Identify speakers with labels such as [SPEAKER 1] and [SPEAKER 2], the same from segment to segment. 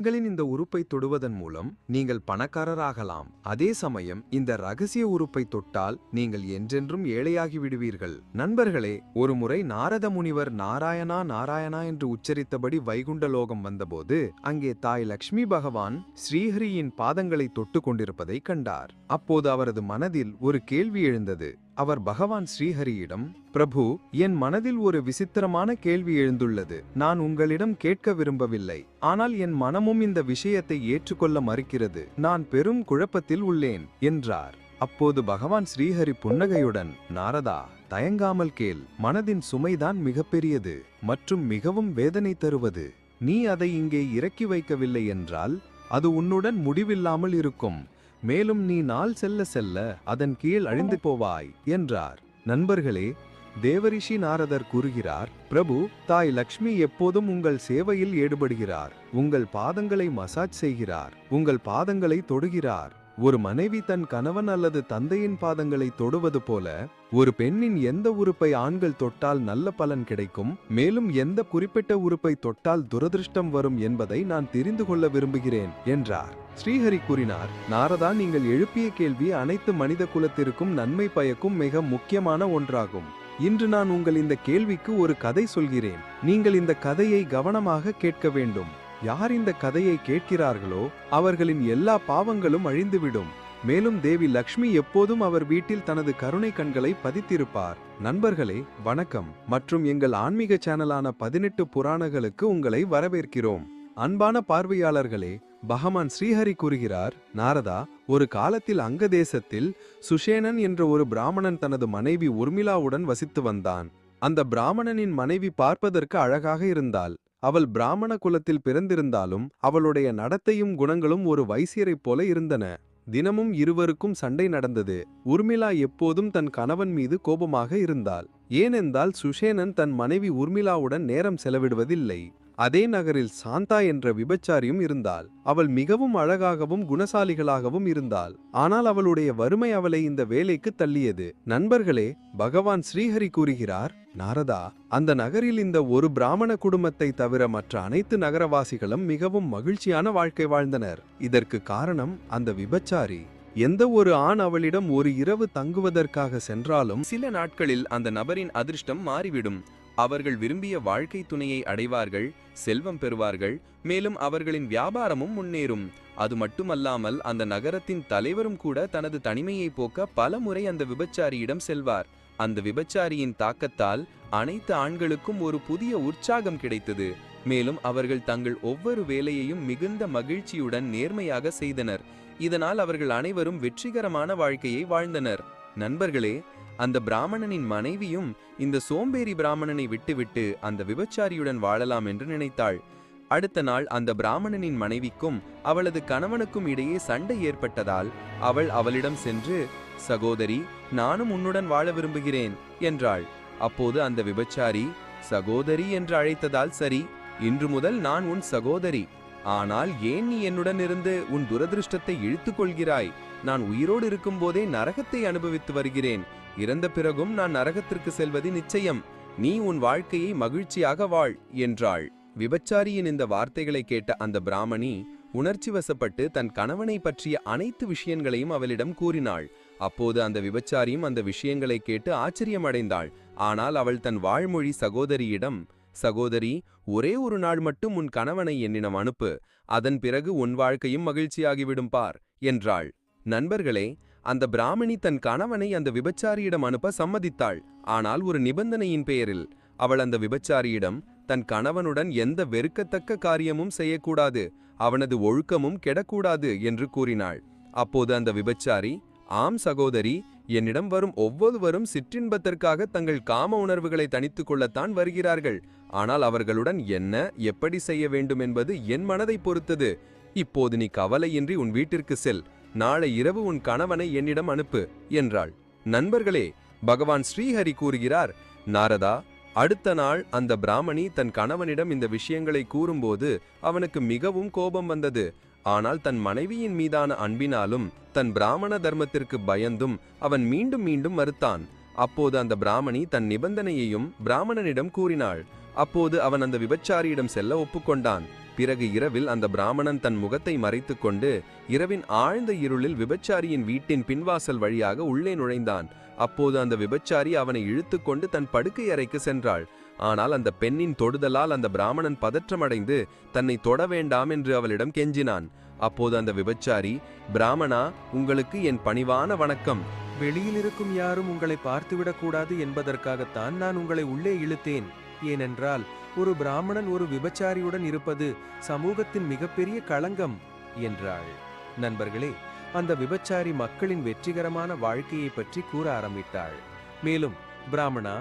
[SPEAKER 1] உங்களின் இந்த உறுப்பை தொடுவதன் மூலம் நீங்கள் பணக்காரராகலாம். அதே சமயம் இந்த ரகசிய உறுப்பை தொட்டால் நீங்கள் என்றென்றும் ஏழையாகி விடுவீர்கள். நண்பர்களே, ஒருமுறை நாரத முனிவர் நாராயணா நாராயணா என்று உச்சரித்தபடி வைகுண்ட லோகம் வந்தபோது அங்கே தாய் லக்ஷ்மி பகவான் ஸ்ரீஹரியின் பாதங்களை தொட்டு கொண்டிருப்பதை கண்டார். அப்போது அவரது மனதில் ஒரு கேள்வி எழுந்தது. அவர் பகவான் ஸ்ரீஹரியிடம், பிரபு, என் மனதில் ஒரு விசித்திரமான கேள்வி எழுந்துள்ளது. நான் உங்களிடம் கேட்க விரும்பவில்லை, ஆனால் என் மனமும் இந்த விஷயத்தை ஏற்றுக்கொள்ள மறுக்கிறது. நான் பெரும் குழப்பத்தில் உள்ளேன் என்றார். அப்போது பகவான் ஸ்ரீஹரி புன்னகையுடன், நாரதா, தயங்காமல் கேள். மனதின் சுமைதான் மிகப்பெரியது மற்றும் மிகவும் வேதனை தருவது. நீ அதை இங்கே இறக்கி வைக்கவில்லை என்றால் அது உன்னுடன் முடிவில்லாமல் இருக்கும். மேலும் நீ நாள் செல்ல செல்ல அதன் கீழ் அழிந்து போவாய் என்றார். நண்பர்களே, தேவரிஷி நாரதர் கூறுகிறார், பிரபு, தாய் லக்ஷ்மி எப்போதும் உங்கள் சேவையில் ஈடுபடுகிறார். உங்கள் பாதங்களை மசாஜ் செய்கிறார், உங்கள் பாதங்களை தொடுகிறார். ஒரு மனைவி தன் கணவன் அல்லது தந்தையின் பாதங்களை தொடுவது போல ஒரு பெண்ணின் எந்த உறுப்பை ஆண்கள் தொட்டால் நல்ல பலன் கிடைக்கும், மேலும் எந்த குறிப்பிட்ட உறுப்பை தொட்டால் துரதிருஷ்டம் வரும் என்பதை நான் தெரிந்து கொள்ள விரும்புகிறேன் என்றார். ஸ்ரீஹரி கூறினார், நாரதா, நீங்கள் எழுப்பிய கேள்வி அனைத்து மனித குலத்திற்கும் நன்மை பயக்கும் மிக முக்கியமான ஒன்றாகும். இன்று நான் உங்கள் இந்த கேள்விக்கு ஒரு கதை சொல்கிறேன். நீங்கள் இந்த கதையை கவனமாக கேட்க வேண்டும். யார் இந்த கதையை கேட்கிறார்களோ அவர்களின் எல்லா பாவங்களும் அழிந்துவிடும். மேலும் தேவி லக்ஷ்மி எப்போதும் அவர் வீட்டில் தனது கருணை கண்களை பதித்திருப்பார். நண்பர்களே, வணக்கம் மற்றும் எங்கள் ஆன்மீக சேனலான 18 புராணங்களுக்கு உங்களை வரவேற்கிறோம். அன்பான பார்வையாளர்களே, பகவான் ஸ்ரீஹரி கூறுகிறார், நாரதா, ஒரு காலத்தில் அங்க தேசத்தில் சுஷேனன் என்ற ஒரு பிராமணன் தனது மனைவி உர்மிளாவுடன் வசித்து வந்தான். அந்த பிராமணனின் மனைவி பார்ப்பதற்கு அழகாக இருந்தாள். அவள் பிராமண குலத்தில் பிறந்திருந்தாலும் அவளுடைய நடத்தையும் குணங்களும் ஒரு வைசியரைப் போல இருந்தன. தினமும் இருவருக்கும் சண்டை நடந்தது. உர்மிளா எப்போதும் தன் கணவன் மீது கோபமாக இருந்தாள். ஏனென்றால் சுஷேனன் தன் மனைவி உர்மிளாவுடன் நேரம் செலவிடுவதில்லை. அதே நகரில் சாந்தா என்ற விபச்சாரியும் இருந்தாள். அவள் மிகவும் அழகாகவும் குணசாலிகளாகவும் இருந்தாள். ஆனால் அவளுடைய வறுமை அவளை இந்த வேலைக்கு தள்ளியது. நண்பர்களே, பகவான் ஸ்ரீஹரி கூறுகிறார், நாரதா, அந்த நகரில் இந்த ஒரு பிராமண குடும்பத்தை தவிர மற்ற அனைத்து நகரவாசிகளும் மிகவும் மகிழ்ச்சியான வாழ்க்கை வாழ்ந்தனர். இதற்கு காரணம் அந்த விபச்சாரி. எந்த ஒரு ஆண் அவளிடம் ஒரு இரவு தங்குவதற்காக சென்றாலும் சில நாட்களில் அந்த நபரின் அதிர்ஷ்டம் மாறிவிடும். அவர்கள் விரும்பிய வாழ்க்கை துணையை அடைவார்கள், செல்வம் பெறுவார்கள், மேலும் அவர்களின் வியாபாரமும் முன்னேறும். அது மட்டுமல்லாமல் அந்த நகரத்தின் தலைவரும் கூட தனது தனிமையை போக்க பல முறை அந்த விபச்சாரியிடம் செல்வார். அந்த விபச்சாரியின் தாக்கத்தால் அனைத்து ஆண்களுக்கும் ஒரு புதிய உற்சாகம் கிடைத்தது. மேலும் அவர்கள் தங்கள் ஒவ்வொரு வேலையையும் மிகுந்த மகிழ்ச்சியுடன் நேர்மையாக செய்தனர். இதனால் அவர்கள் அனைவரும் வெற்றிகரமான வாழ்க்கையை வாழ்ந்தனர். நண்பர்களே, அந்த பிராமணனின் மனைவியும் இந்த சோம்பேறி பிராமணனை விட்டுவிட்டு அந்த விபச்சாரியுடன் வாழலாம் என்று நினைத்தாள். அடுத்த நாள் அந்த பிராமணனின் மனைவிக்கும் அவளது கணவனுக்கும் இடையே சண்டை ஏற்பட்டதால் அவள் அவளிடம் சென்று, சகோதரி, நானும் உன்னுடன் வாழ விரும்புகிறேன் என்றாள். அப்போது அந்த விபச்சாரி, சகோதரி என்று அழைத்ததால் சரி, இன்று முதல் நான் உன் சகோதரி. ஆனால் ஏன் நீ என்னுடன் இருந்து உன் துரதிருஷ்டத்தை இழுத்துக் கொள்கிறாய்? நான் உயிரோடு இருக்கும் போதே நரகத்தை அனுபவித்து வருகிறேன். இறந்த பிறகும் நான் நரகத்திற்கு செல்வது நிச்சயம். நீ உன் வாழ்க்கையை மகிழ்ச்சியாக வாழ் என்றாள். விபச்சாரியின் இந்த வார்த்தைகளை கேட்ட அந்த பிராமணி உணர்ச்சி வசப்பட்டு தன் கணவனை பற்றிய அனைத்து விஷயங்களையும் அவளிடம் கூறினாள். அப்போது அந்த விபச்சாரியும் அந்த விஷயங்களை கேட்டு ஆச்சரியமடைந்தாள். ஆனால் அவள் தன் வாழ்மொழி சகோதரியிடம், சகோதரி, ஒரே ஒரு நாள் மட்டும் உன் கணவனை என்னிடம் அனுப்பு. அதன் பிறகு உன் வாழ்க்கையும் மகிழ்ச்சியாகிவிடும் பார் என்றாள். நண்பர்களே, அந்த பிராமணி தன் கணவனை அந்த விபச்சாரியிடம் அனுப்ப சம்மதித்தாள். ஆனால் ஒரு நிபந்தனையின் பெயரில். அவள் அந்த விபச்சாரியிடம் தன் கணவனுடன் எந்த வெறுக்கத்தக்க காரியமும் செய்யக்கூடாது, அவனது ஒழுக்கமும் கெடக்கூடாது என்று கூறினாள். அப்போது அந்த விபச்சாரி, ஆம் சகோதரி, என்னிடம் வரும் ஒவ்வொருவரும் சிற்றின்பத்திற்காக தங்கள் காம உணர்வுகளை தணித்துக் கொள்ளத்தான் வருகிறார்கள். ஆனால் அவர்களுடன் என்ன எப்படி செய்ய வேண்டும் என்பது என் மனதை பொறுத்தது. இப்போது நீ கவலையின்றி உன் வீட்டிற்கு செல். நாளை இரவு உன் கணவனை என்னிடம் அனுப்பு என்றாள். நண்பர்களே, பகவான் ஸ்ரீஹரி கூறுகிறார், நாரதா, அடுத்த நாள் அந்த பிராமணி தன் கணவனிடம் இந்த விஷயங்களை கூறும்போது அவனுக்கு மிகவும் கோபம் வந்தது. ஆனால் தன் மனைவியின் மீதான அன்பினாலும் தன் பிராமண தர்மத்திற்கு பயந்தும் அவன் மீண்டும் மீண்டும் மறுத்தான். அப்போது அந்த பிராமணி தன் நிபந்தனையையும் பிராமணனிடம் கூறினாள். அப்போது அவன் அந்த விபச்சாரியிடம் செல்ல ஒப்புக்கொண்டான். பிறகு இரவில் அந்த பிராமணன் தன் முகத்தை மறைத்துக்கொண்டு இரவின் ஆழ்ந்த இருளில் விபச்சாரியின் வீட்டின் பின்வாசல் வழியாக உள்ளே நுழைந்தான். அப்போது அந்த விபச்சாரி அவனை இழுத்துக்கொண்டு தன் படுக்கை அறைக்கு சென்றாள். ஆனால் அந்த பெண்ணின் தொடுதலால் அந்த பிராமணன் பதற்றமடைந்து தன்னை தொட வேண்டாம் என்று அவளிடம் கெஞ்சினான். அப்போது அந்த விபச்சாரி, பிராமணா, உங்களுக்கு என் பணிவான வணக்கம். வெளியில் இருக்கும் யாரும் உங்களை பார்த்துவிடக்கூடாது என்பதற்காகத்தான் நான் உங்களை உள்ளே இழுத்தேன். ஏனென்றால் ஒரு பிராமணன் ஒரு விபச்சாரியுடன் இருப்பது சமூகத்தின் மிகப்பெரிய களங்கம் என்றாள். நண்பர்களே, அந்த விபச்சாரி மக்களின் வெற்றிகரமான வாழ்க்கையை பற்றி கூற ஆரம்பித்தாள். மேலும், பிராமணா,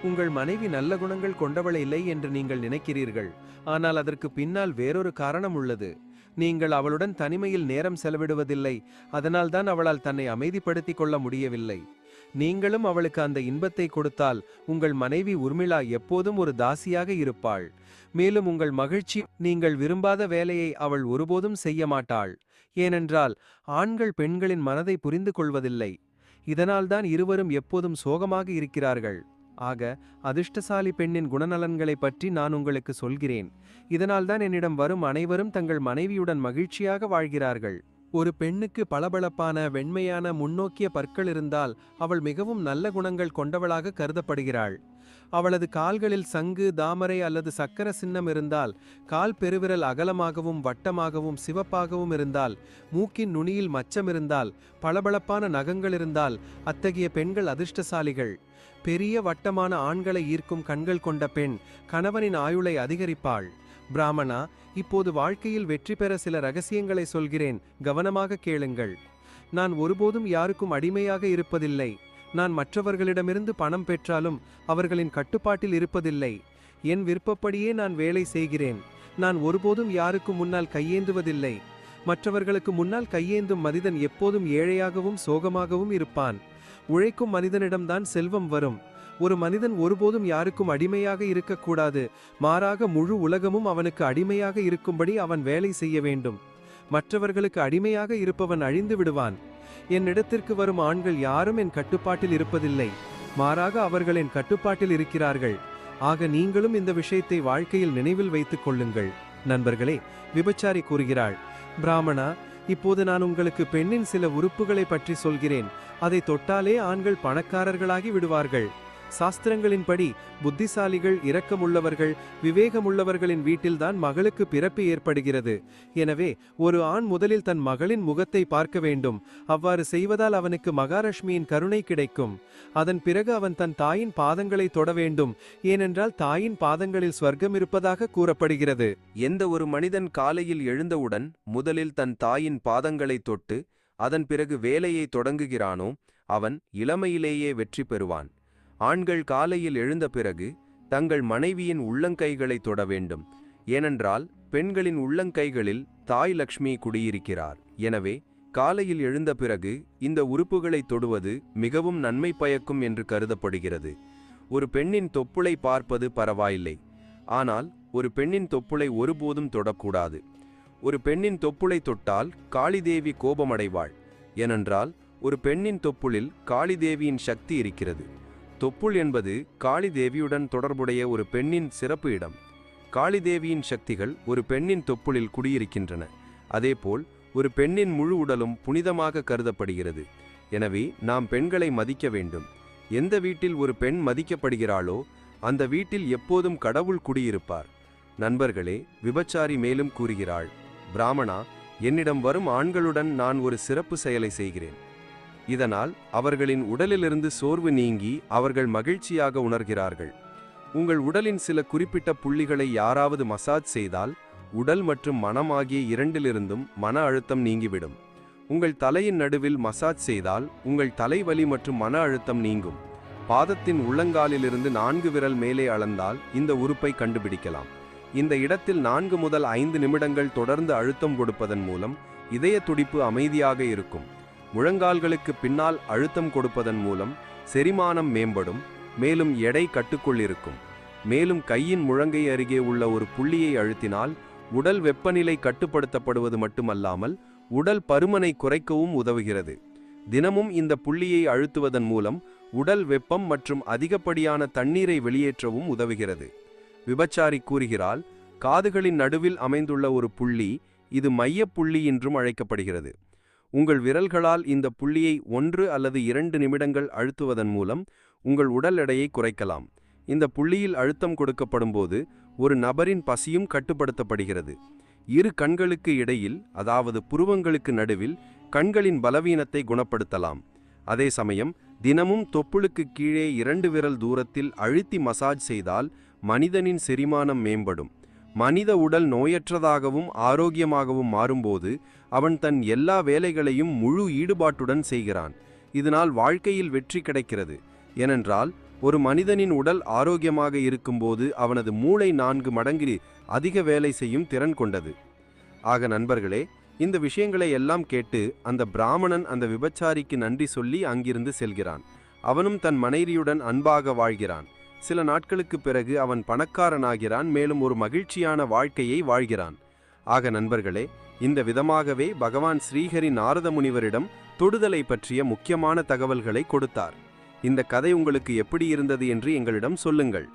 [SPEAKER 1] உங்கள் மனைவி நல்ல குணங்கள் கொண்டவள் இல்லை என்று நீங்கள் நினைக்கிறீர்கள். ஆனால் அதற்கு பின்னால் வேறொரு காரணம் உள்ளது. நீங்கள் அவளுடன் தனிமையில் நேரம் செலவிடுவதில்லை. அதனால்தான் அவளால் தன்னை அமைதிப்படுத்திக் கொள்ள முடியவில்லை. நீங்களும் அவளுக்கு அந்த இன்பத்தை கொடுத்தால் உங்கள் மனைவி உர்மிளா எப்போதும் ஒரு தாசியாக இருப்பாள். மேலும் உங்கள் மகிழ்ச்சி, நீங்கள் விரும்பாத வேலையை அவள் ஒருபோதும் செய்ய மாட்டாள். ஏனென்றால் ஆண்கள் பெண்களின் மனதை புரிந்து கொள்வதில்லை. இதனால்தான் இருவரும் எப்போதும் சோகமாக இருக்கிறார்கள். ஆக, அதிர்ஷ்டசாலி பெண்ணின் குணநலன்களை பற்றி நான் உங்களுக்கு சொல்கிறேன். இதனால்தான் என்னிடம் வரும் அனைவரும் தங்கள் மனைவியுடன் மகிழ்ச்சியாக வாழ்கிறார்கள். ஒரு பெண்ணுக்கு பளபளப்பான வெண்மையான முன்னோக்கிய பற்கள் இருந்தால் அவள் மிகவும் நல்ல குணங்கள் கொண்டவளாக கருதப்படுகிறாள். அவளது கால்களில் சங்கு, தாமரை அல்லது சக்கர சின்னம் இருந்தால், கால் பெருவிரல் அகலமாகவும் வட்டமாகவும் சிவப்பாகவும் இருந்தால், மூக்கின் நுனியில் மச்சம் இருந்தால், பளபளப்பான நகங்கள் இருந்தால் அத்தகைய பெண்கள் அதிர்ஷ்டசாலிகள். பெரிய வட்டமான ஆண்களை ஈர்க்கும் கண்கள் கொண்ட பெண் கணவனின் ஆயுளை அதிகரிப்பாள். பிராமணா, இப்போது வாழ்க்கையில் வெற்றி பெற சில ரகசியங்களை சொல்கிறேன், கவனமாக கேளுங்கள். நான் ஒருபோதும் யாருக்கும் அடிமையாக இருப்பதில்லை. நான் மற்றவர்களிடமிருந்து பணம் பெற்றாலும் அவர்களின் கட்டுப்பாட்டில் இருப்பதில்லை. என் விருப்பப்படியே நான் வேலை செய்கிறேன். நான் ஒருபோதும் யாருக்கும் முன்னால் கையேந்துவதில்லை. மற்றவர்களுக்கு முன்னால் கையேந்தும் மனிதன் எப்போதும் ஏழையாகவும் சோகமாகவும் இருப்பான். உழைக்கும் மனிதனிடம்தான் செல்வம் வரும். ஒரு மனிதன் ஒருபோதும் யாருக்கும் அடிமையாக இருக்கக்கூடாது. மாறாக முழு உலகமும் அவனுக்கு அடிமையாக இருக்கும்படி அவன் வேலை செய்ய வேண்டும். மற்றவர்களுக்கு அடிமையாக இருப்பவன் அழிந்து விடுவான். என்னிடத்திற்கு வரும் ஆண்கள் யாரும் என் கட்டுப்பாட்டில் இருப்பதில்லை. மாறாக அவர்கள் என் கட்டுப்பாட்டில் இருக்கிறார்கள். ஆக நீங்களும் இந்த விஷயத்தை வாழ்க்கையில் நினைவில் வைத்துக் கொள்ளுங்கள். நண்பர்களே, விபச்சாரி கூறுகிறாள், பிராமணா, இப்போது நான் உங்களுக்கு பெண்ணின் சில உறுப்புகளை பற்றி சொல்கிறேன். அதை தொட்டாலே ஆண்கள் பணக்காரர்களாகி விடுவார்கள். சாஸ்திரங்களின்படி புத்திசாலிகள், இரக்கமுள்ளவர்கள், விவேகமுள்ளவர்களின் வீட்டில்தான் மகளுக்கு பிறப்பு ஏற்படுகிறது. எனவே ஒரு ஆண் முதலில் தன் மகளின் முகத்தை பார்க்க வேண்டும். அவ்வாறு செய்வதால் அவனுக்கு மகாலட்சுமியின் கருணை கிடைக்கும். அதன் பிறகு அவன் தன் தாயின் பாதங்களை தொட வேண்டும். ஏனென்றால் தாயின் பாதங்களில் ஸ்வர்க்கம் இருப்பதாக கூறப்படுகிறது. எந்த ஒரு மனிதன் காலையில் எழுந்தவுடன் முதலில் தன் தாயின் பாதங்களை தொட்டு அதன் பிறகு வேலையை தொடங்குகிறானோ அவன் இளமையிலேயே வெற்றி பெறுவான். ஆண்கள் காலையில் எழுந்த பிறகு தங்கள் மனைவியின் உள்ளங்கைகளை தொட வேண்டும். ஏனென்றால் பெண்களின் உள்ளங்கைகளில் தாய் லக்ஷ்மி குடியிருக்கிறார். எனவே காலையில் எழுந்த பிறகு இந்த உறுப்புகளை தொடுவது மிகவும் நன்மை பயக்கும் என்று கருதப்படுகிறது. ஒரு பெண்ணின் தொப்புளை பார்ப்பது பரவாயில்லை. ஆனால் ஒரு பெண்ணின் தொப்புளை ஒருபோதும் தொடக்கூடாது. ஒரு பெண்ணின் தொப்புளை தொட்டால் காளிதேவி கோபமடைவாள். ஏனென்றால் ஒரு பெண்ணின் தொப்புளில் காளிதேவியின் சக்தி இருக்கிறது. தொப்புள் என்பது காளிதேவியுடன் தொடர்புடைய ஒரு பெண்ணின் சிறப்பு இடம். காளிதேவியின் சக்திகள் ஒரு பெண்ணின் தொப்புளில் குடியிருக்கின்றன. அதேபோல் ஒரு பெண்ணின் முழு உடலும் புனிதமாக கருதப்படுகிறது. எனவே நாம் பெண்களை மதிக்க வேண்டும். எந்த வீட்டில் ஒரு பெண் மதிக்கப்படுகிறாளோ அந்த வீட்டில் எப்போதும் கடவுள் குடியிருப்பார். நண்பர்களே, விபச்சாரி மேலும் கூறுகிறாள், பிராமணா, என்னிடம் வரும் ஆண்களுடன் நான் ஒரு சிறப்பு செயலை செய்கிறேன். இதனால் அவர்களின் உடலிலிருந்து சோர்வு நீங்கி அவர்கள் மகிழ்ச்சியாக உணர்கிறார்கள். உங்கள் உடலின் சில குறிப்பிட்ட புள்ளிகளை யாராவது மசாஜ் செய்தால் உடல் மற்றும் மனம் ஆகிய இரண்டிலிருந்தும் மன அழுத்தம் நீங்கிவிடும். உங்கள் தலையின் நடுவில் மசாஜ் செய்தால் உங்கள் தலைவலி மற்றும் மன அழுத்தம் நீங்கும். பாதத்தின் உள்ளங்காலிலிருந்து 4 விரல் மேலே அளந்தால் இந்த உறுப்பை கண்டுபிடிக்கலாம். இந்த இடத்தில் 4 முதல் 5 நிமிடங்கள் தொடர்ந்து அழுத்தம் கொடுப்பதன் மூலம் இதய துடிப்பு அமைதியாக இருக்கும். முழங்கால்களுக்கு பின்னால் அழுத்தம் கொடுப்பதன் மூலம் செரிமானம் மேம்படும். மேலும் எடை கட்டுக்குள் இருக்கும். மேலும் கையின் முழங்கை அருகே உள்ள ஒரு புள்ளியை அழுத்தினால் உடல் வெப்பநிலை கட்டுப்படுத்தப்படுவது மட்டுமல்லாமல் உடல் பருமனை குறைக்கவும் உதவுகிறது. தினமும் இந்த புள்ளியை அழுத்துவதன் மூலம் உடல் வெப்பம் மற்றும் அதிகப்படியான தண்ணீரை வெளியேற்றவும் உதவுகிறது. விபச்சாரி கூறுகிறாள்,
[SPEAKER 2] காதுகளின் நடுவில் அமைந்துள்ள ஒரு புள்ளி, இது மையப் புள்ளி என்றும் அழைக்கப்படுகிறது. உங்கள் விரல்களால் இந்த புள்ளியை 1 அல்லது 2 நிமிடங்கள் அழுத்துவதன் மூலம் உங்கள் உடல் எடையை குறைக்கலாம். இந்த புள்ளியில் அழுத்தம் கொடுக்கப்படும்போது ஒரு நபரின் பசியும் கட்டுப்படுத்தப்படுகிறது. இரு கண்களுக்கு இடையில், அதாவது புருவங்களுக்கு நடுவில், கண்களின் பலவீனத்தை குணப்படுத்தலாம். அதே சமயம் தினமும் தொப்புளுக்கு கீழே 2 விரல் தூரத்தில் அழுத்தி மசாஜ் செய்தால் மனிதனின் செரிமானம் மேம்படும். மனித உடல் நோயற்றதாகவும் ஆரோக்கியமாகவும் மாறும்போது அவன் தன் எல்லா வேலைகளையும் முழு ஈடுபாட்டுடன் செய்கிறான். இதனால் வாழ்க்கையில் வெற்றி கிடைக்கிறது. ஏனென்றால் ஒரு மனிதனின் உடல் ஆரோக்கியமாக இருக்கும்போது அவனது மூளை 4 மடங்கு அதிக வேலை செய்யும் திறன் கொண்டது. ஆக நண்பர்களே, இந்த விஷயங்களை எல்லாம் கேட்டு அந்த பிராமணன் அந்த விபச்சாரிக்கு நன்றி சொல்லி அங்கிருந்து செல்கிறான். அவனும் தன் மனைவியுடன் அன்பாக வாழ்கிறான். சில நாட்களுக்கு பிறகு அவன் பணக்காரனாகிறான், மேலும் ஒரு மகிழ்ச்சியான வாழ்க்கையை வாழ்கிறான். ஆக நண்பர்களே, இந்த விதமாகவே பகவான் ஸ்ரீஹரி நாரத முனிவரிடம் தொடுதலை பற்றிய முக்கியமான தகவல்களை கொடுத்தார். இந்த கதை உங்களுக்கு எப்படி இருந்தது என்று எங்களிடம் சொல்லுங்கள்.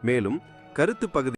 [SPEAKER 2] மேலும் கருத்து பகுதி